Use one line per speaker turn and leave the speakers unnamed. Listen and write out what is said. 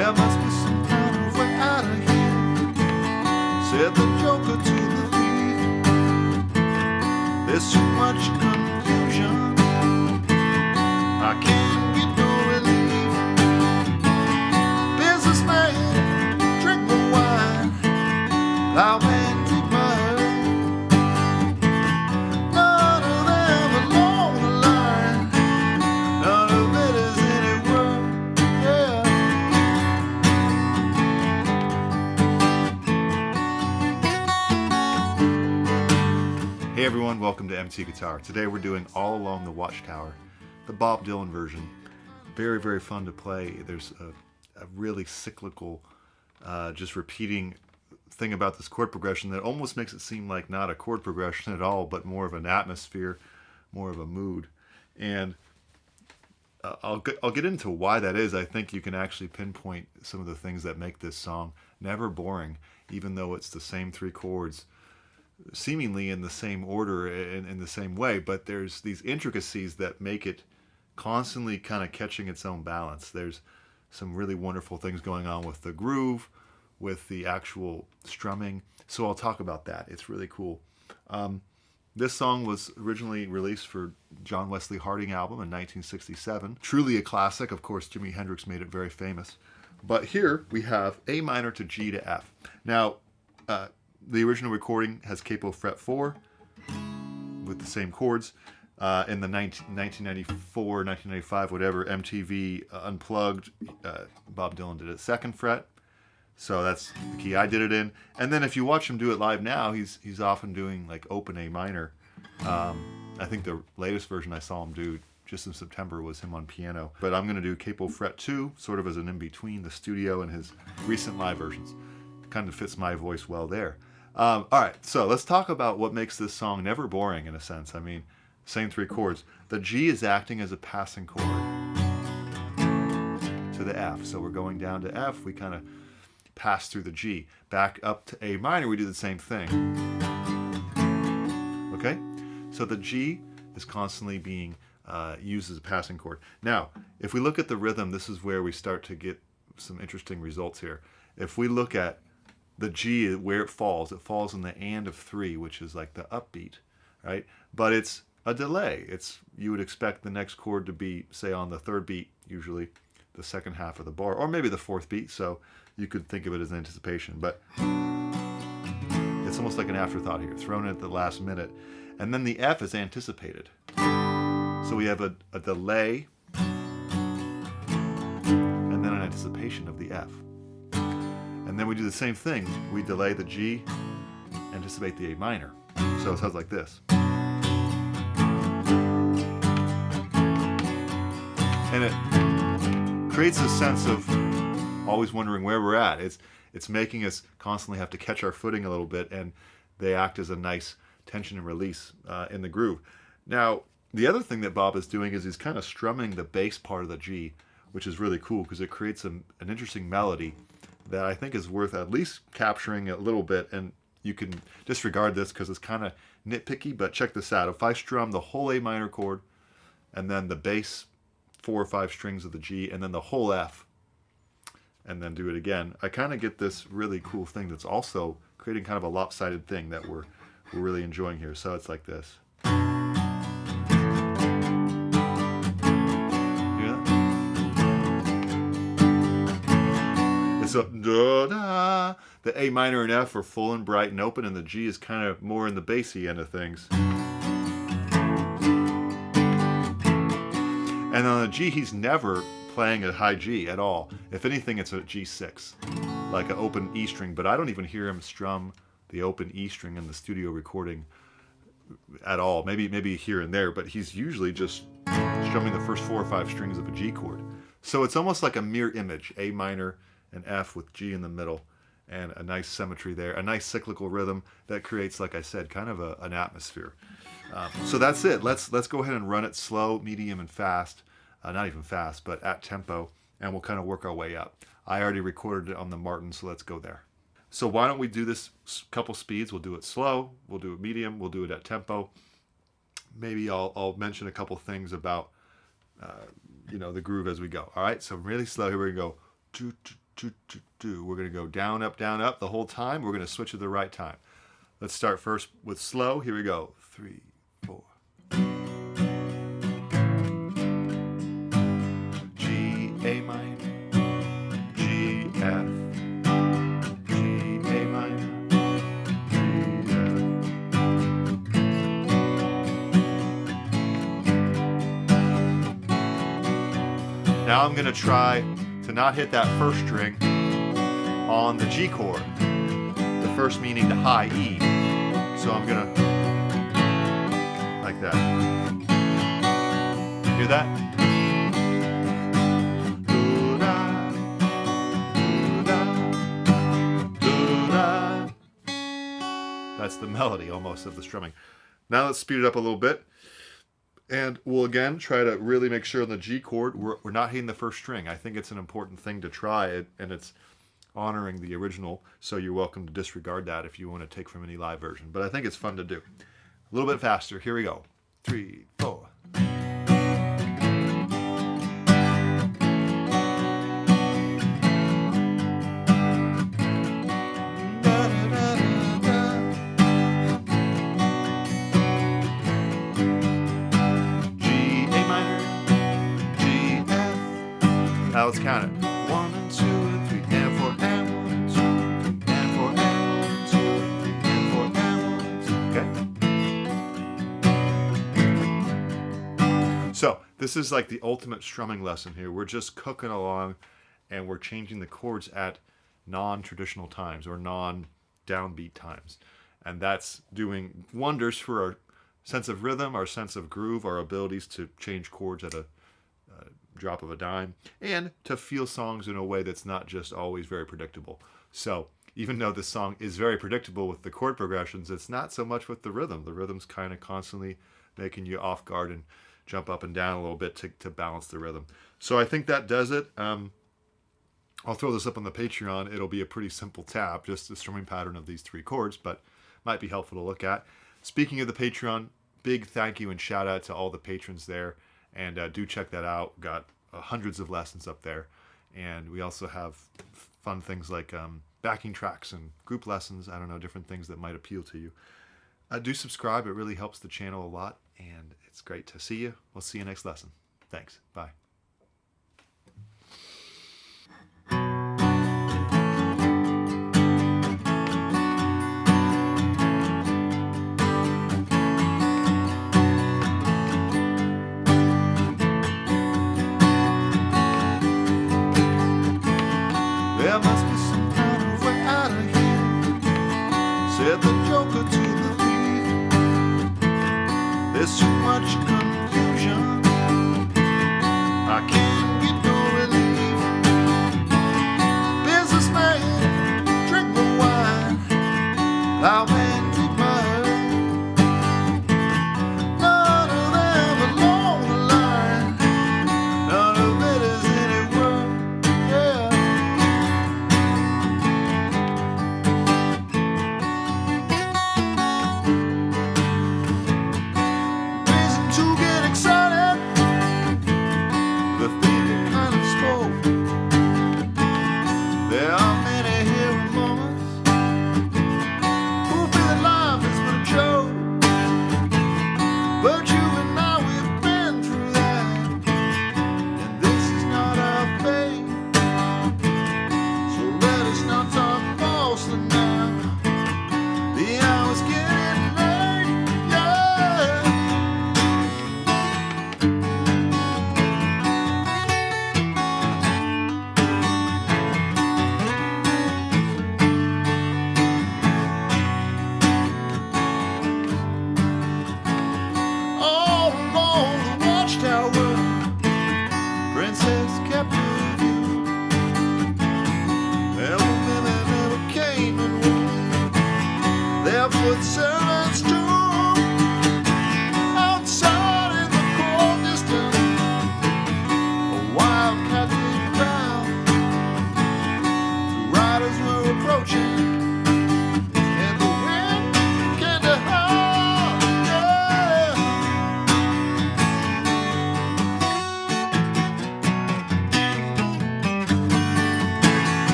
There must be some kind of way out of here, said the joker to the thief. There's too much confusion, I can't get no relief. Businessman, drink my wine. Plowman, take my herb. None of them along the line. None of it is any work, yeah. Hey everyone, welcome to MT Guitar. Today we're doing All Along the Watchtower, the Bob Dylan version. Very, very fun to play. There's a really cyclical, just repeating thing about this chord progression that almost makes it seem like not a chord progression at all, but more of an atmosphere, more of a mood. And I'll get into why that is. I think you can actually pinpoint some of the things that make this song never boring, even though it's the same three chords, seemingly in the same order and in the same way, but there's these intricacies that make it constantly kind of catching its own balance. There's some really wonderful things going on with the groove, with the actual strumming. So I'll talk about that. It's really cool. This song was originally released for John Wesley Harding album in 1967. Truly a classic. Of course, Jimi Hendrix made it very famous. But here we have A minor to G to F. Now, the original recording has capo fret 4 with the same chords. In the 1994, 1995, whatever, MTV Unplugged, Bob Dylan did it 2nd fret. So that's the key I did it in. And then if you watch him do it live now, he's often doing like open A minor. I think the latest version I saw him do just in September was him on piano. But I'm going to do capo fret 2, sort of as an in-between the studio and his recent live versions. Kind of fits my voice well there. All right, so let's talk about what makes this song never boring in a sense. I mean, same three chords. The G is acting as a passing chord to the F. So we're going down to F, we kind of pass through the G. Back up to A minor, we do the same thing. Okay? So the G is constantly being used as a passing chord. Now, if we look at the rhythm, this is where we start to get some interesting results here. If we look at the G, where it falls in the and of 3, which is like the upbeat, right? But it's a delay. You would expect the next chord to be, say, on the 3rd beat, usually the 2nd half of the bar, or maybe the 4th beat, so you could think of it as anticipation. But it's almost like an afterthought here, thrown in at the last minute. And then the F is anticipated. So we have a delay, and then an anticipation of the F. And then we do the same thing. We delay the G, anticipate the A minor. So it sounds like this. And it creates a sense of always wondering where we're at. It's making us constantly have to catch our footing a little bit, and they act as a nice tension and release in the groove. Now, the other thing that Bob is doing is he's kind of strumming the bass part of the G, which is really cool because it creates an interesting melody that I think is worth at least capturing a little bit. And you can disregard this because it's kind of nitpicky, but check this out. If I strum the whole A minor chord and then the bass 4 or 5 strings of the G and then the whole F and then do it again, I kind of get this really cool thing that's also creating kind of a lopsided thing that we're really enjoying here. So it's like this. So da, da. The A minor and F are full and bright and open, and the G is kind of more in the bassy end of things. And on the G, he's never playing a high G at all. If anything, it's a G6, like an open E string, but I don't even hear him strum the open E string in the studio recording at all. Maybe here and there, but he's usually just strumming the first 4 or 5 strings of a G chord. So it's almost like a mirror image, A minor and F with G in the middle, and a nice symmetry there, a nice cyclical rhythm that creates, like I said, kind of an atmosphere. So that's it. Let's go ahead and run it slow, medium, and fast. Not even fast, but at tempo, and we'll kind of work our way up. I already recorded it on the Martin, so let's go there. So why don't we do this couple speeds? We'll do it slow, we'll do it medium, we'll do it at tempo. Maybe I'll mention a couple things about the groove as we go. All right, so really slow. Here we go. We're going to go down, up the whole time. We're going to switch to the right time. Let's start first with slow. Here we go. 3, 4. G, A minor, G, F, G, A minor, G, F. Now I'm going to try to not hit that first string on the G chord. The first meaning the high E. So I'm going to, like that. Hear that? That's the melody almost of the strumming. Now let's speed it up a little bit. And we'll again try to really make sure on the G chord we're not hitting the first string. I think it's an important thing to try it, and it's honoring the original, so you're welcome to disregard that if you want to take from any live version. But I think it's fun to do. A little bit faster. Here we go. 3, 4. Now let's count it. 1 and 2 and 3 and 4 and 1, 2 and 4 and 1, 2 and 4 and 1, 2. Okay. So this is like the ultimate strumming lesson here. We're just cooking along, and we're changing the chords at non-traditional times or non-downbeat times, and that's doing wonders for our sense of rhythm, our sense of groove, our abilities to change chords at a drop of a dime, and to feel songs in a way that's not just always very predictable. So even though this song is very predictable with the chord progressions, it's not so much with the rhythm. The rhythm's kind of constantly making you off guard and jump up and down a little bit to balance the rhythm. So I think that does it. I'll throw this up on the Patreon. It'll be a pretty simple tab, just the strumming pattern of these 3 chords, but might be helpful to look at. Speaking of the Patreon, big thank you and shout out to all the patrons there. And do check that out. We've got hundreds of lessons up there. And we also have fun things like backing tracks and group lessons. I don't know, different things that might appeal to you. Do subscribe. It really helps the channel a lot. And it's great to see you. We'll see you next lesson. Thanks. Bye. There must be some kind of way out of here, said the joker to the thief. There's too much confusion, I can't get no relief. Businessman, drink more wine. Plowman, take my herd. None of them along the line, none of it is any word. Yeah. There